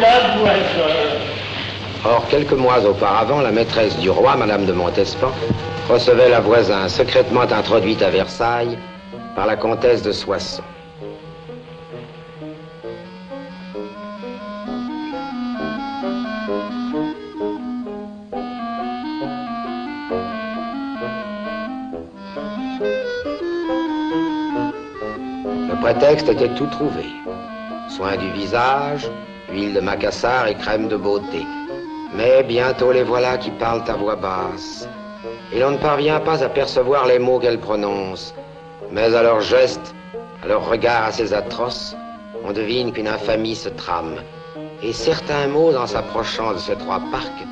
la voisine. Or, quelques mois auparavant, la maîtresse du roi, Madame de Montespan, recevait la voisine secrètement introduite à Versailles par la comtesse de Soissons. Le prétexte était tout trouvé. Soins du visage, huile de macassar et crème de beauté. Mais bientôt les voilà qui parlent à voix basse. Et l'on ne parvient pas à percevoir les mots qu'elles prononcent. Mais à leurs gestes, à leurs regards assez atroces, on devine qu'une infamie se trame. Et certains mots, en s'approchant de ces trois parcs,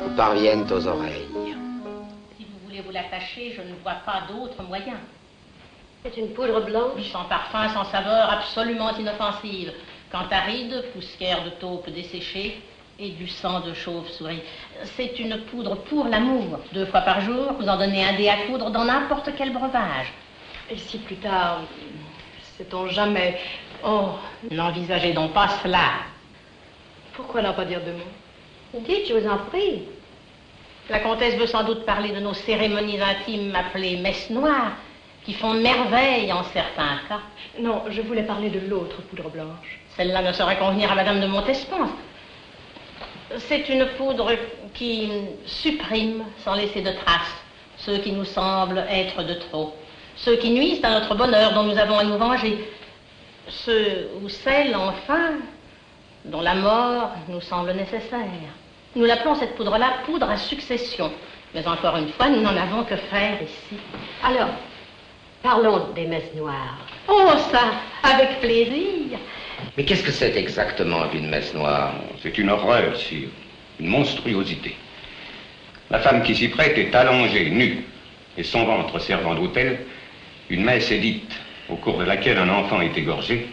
vous parviennent aux oreilles. Si vous voulez vous l'attacher, je ne vois pas d'autre moyen. C'est une poudre blanche. Sans parfum, sans saveur, absolument inoffensive. Cantaride, poussière de taupe desséchée et du sang de chauve-souris. C'est une poudre pour l'amour. 2 fois par jour, vous en donnez un dé à coudre dans n'importe quel breuvage. Et si plus tard, sait-on jamais... Oh, n'envisagez donc pas cela. Pourquoi n'en pas dire 2 mots? Dites, je vous en prie. La comtesse veut sans doute parler de nos cérémonies intimes appelées messes noires, qui font merveille en certains cas. Non, je voulais parler de l'autre poudre blanche. Celle-là ne saurait convenir à Madame de Montespan. C'est une poudre qui supprime, sans laisser de traces, ceux qui nous semblent être de trop, ceux qui nuisent à notre bonheur dont nous avons à nous venger, ceux ou celles, enfin, dont la mort nous semble nécessaire. Nous l'appelons cette poudre-là poudre à succession. Mais encore une fois, nous n'en avons que faire ici. Alors, parlons des messes noires. Oh, ça, avec plaisir. Mais qu'est-ce que c'est exactement qu'une messe noire? C'est une horreur, sire. Une monstruosité. La femme qui s'y prête est allongée, nue, et son ventre servant d'autel. Une messe est dite, au cours de laquelle un enfant est égorgé,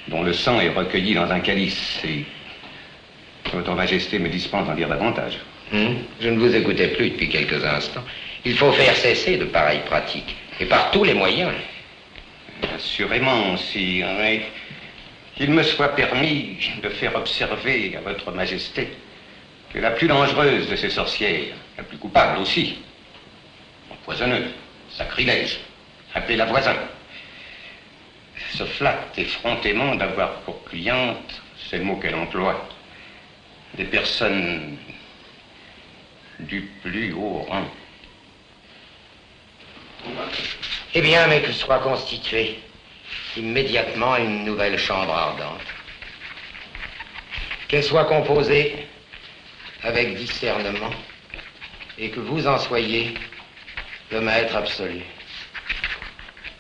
dont le sang est recueilli dans un calice, et votre majesté me dispense d'en dire davantage. Je ne vous écoutais plus depuis quelques instants. Il faut faire cesser de pareilles pratiques, et par tous les moyens. Assurément, sire, mais qu'il me soit permis de faire observer à votre majesté que la plus dangereuse de ces sorcières, la plus coupable aussi, empoisonneuse, sacrilège, appelée la voisine, se flatte effrontément d'avoir pour cliente, c'est le mot qu'elle emploie, des personnes du plus haut rang. Eh bien, mais que soit constituée immédiatement une nouvelle chambre ardente. Qu'elle soit composée avec discernement et que vous en soyez le maître absolu.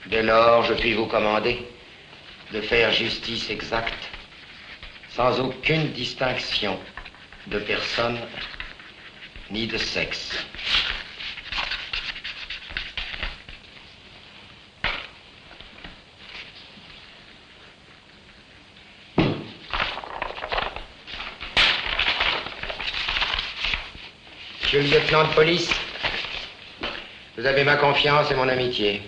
Dès lors, je puis vous commander de faire justice exacte, sans aucune distinction de personne ni de sexe. Monsieur le lieutenant de police, vous avez ma confiance et mon amitié.